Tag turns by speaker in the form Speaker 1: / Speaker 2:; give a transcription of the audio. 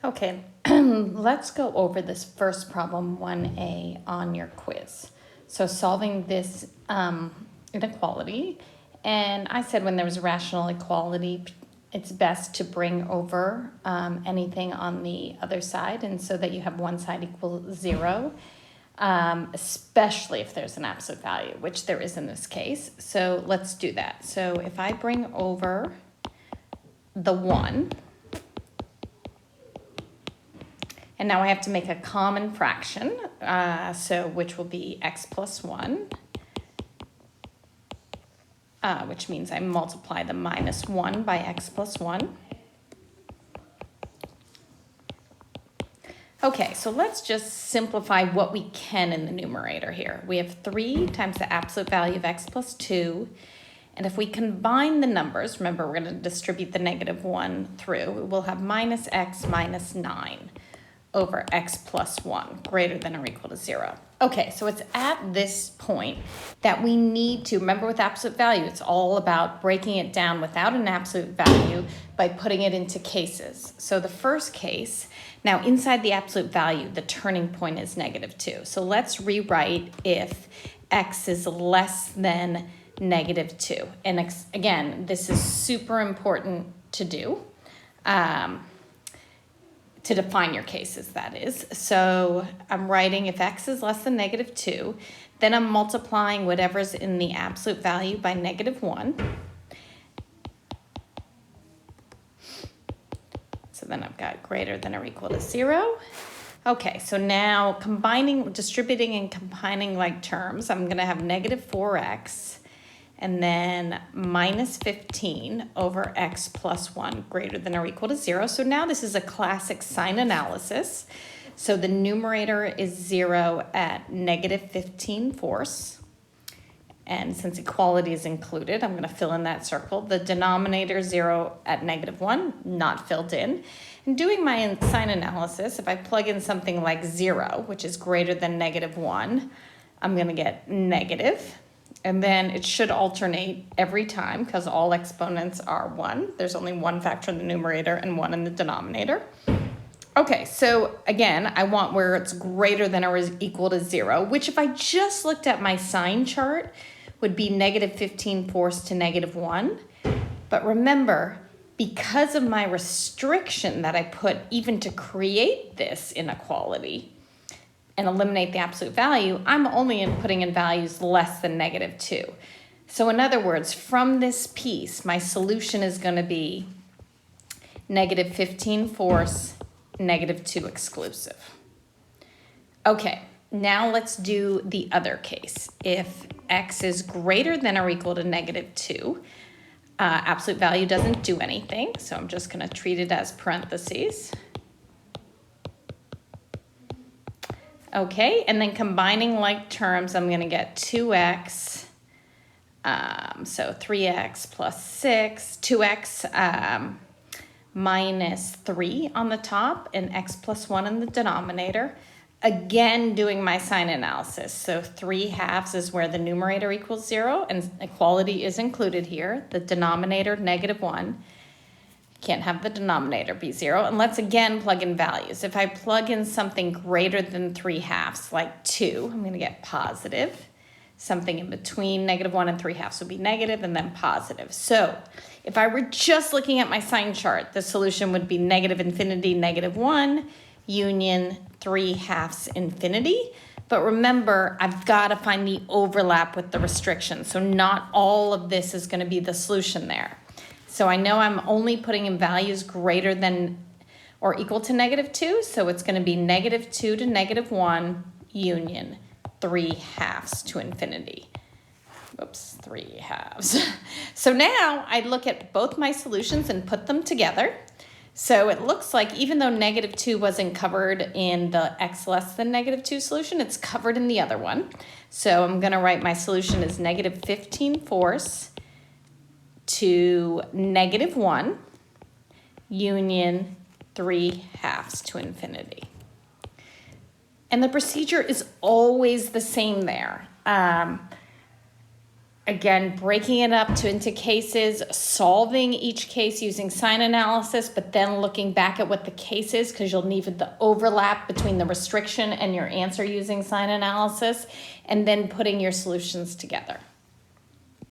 Speaker 1: Okay, let's go over this first problem 1A on your quiz. So solving this inequality, and I said when there was rational equality, it's best to bring over anything on the other side, and so that you have one side equal 0, especially if there's an absolute value, which there is in this case. So let's do that. So if I bring over the 1, and now I have to make a common fraction, which will be x plus 1, which means I multiply the minus 1 by x plus 1. Okay, so let's just simplify what we can in the numerator here. We have 3 times the absolute value of x plus 2. And if we combine the numbers, remember we're going to distribute the negative 1 through, we'll have minus x minus 9 over x plus 1 greater than or equal to 0. Okay, so it's at this point that we need to, remember with absolute value, it's all about breaking it down without an absolute value by putting it into cases. So the first case, now inside the absolute value, the turning point is negative 2. So let's rewrite if x is less than negative 2. And again, this is super important to do. To define your cases, that is. So I'm writing if x is less than negative 2, then I'm multiplying whatever's in the absolute value by negative 1. So then I've got greater than or equal to 0. Okay, so now distributing and combining like terms, I'm going to have negative 4x and then minus 15 over x plus 1 greater than or equal to 0. So now this is a classic sign analysis. So the numerator is 0 at negative 15 fourths. And since equality is included, I'm going to fill in that circle. The denominator 0 at negative 1, not filled in. And doing my sign analysis, if I plug in something like 0, which is greater than negative 1, I'm going to get negative. And then it should alternate every time because all exponents are 1. There's only one factor in the numerator and 1 in the denominator. Okay, so again, I want where it's greater than or is equal to 0, which if I just looked at my sign chart would be negative 15 fourths to negative 1. But remember, because of my restriction that I put even to create this inequality, and eliminate the absolute value, I'm only putting in values less than negative 2. So in other words, from this piece, my solution is going to be negative 15 fourths, negative 2 exclusive. Okay, now let's do the other case. If x is greater than or equal to negative 2, absolute value doesn't do anything, so I'm just going to treat it as parentheses. Okay, and then combining like terms, I'm going to get 2x, so 3x plus 6, 2x minus 3 on the top, and x plus 1 in the denominator. Again, doing my sign analysis. So 3/2 is where the numerator equals 0, and equality is included here. The denominator, negative 1. Can't have the denominator be 0. And let's again plug in values. If I plug in something greater than 3/2, like 2, I'm going to get positive. Something in between negative 1 and 3/2 would be negative, and then positive. So if I were just looking at my sign chart, the solution would be negative infinity, negative 1, union 3/2 infinity. But remember, I've got to find the overlap with the restriction. So not all of this is going to be the solution there. So I know I'm only putting in values greater than or equal to negative 2. So it's going to be negative 2 to negative 1 union 3/2 to infinity. Oops, 3/2. So now I look at both my solutions and put them together. So it looks like even though negative 2 wasn't covered in the x less than negative 2 solution, it's covered in the other one. So I'm going to write my solution as negative 15 fourths to negative 1 union 3/2 to infinity. And the procedure is always the same there. again, breaking it up into cases, solving each case using sign analysis, but then looking back at what the case is, because you'll need the overlap between the restriction and your answer using sign analysis, and then putting your solutions together.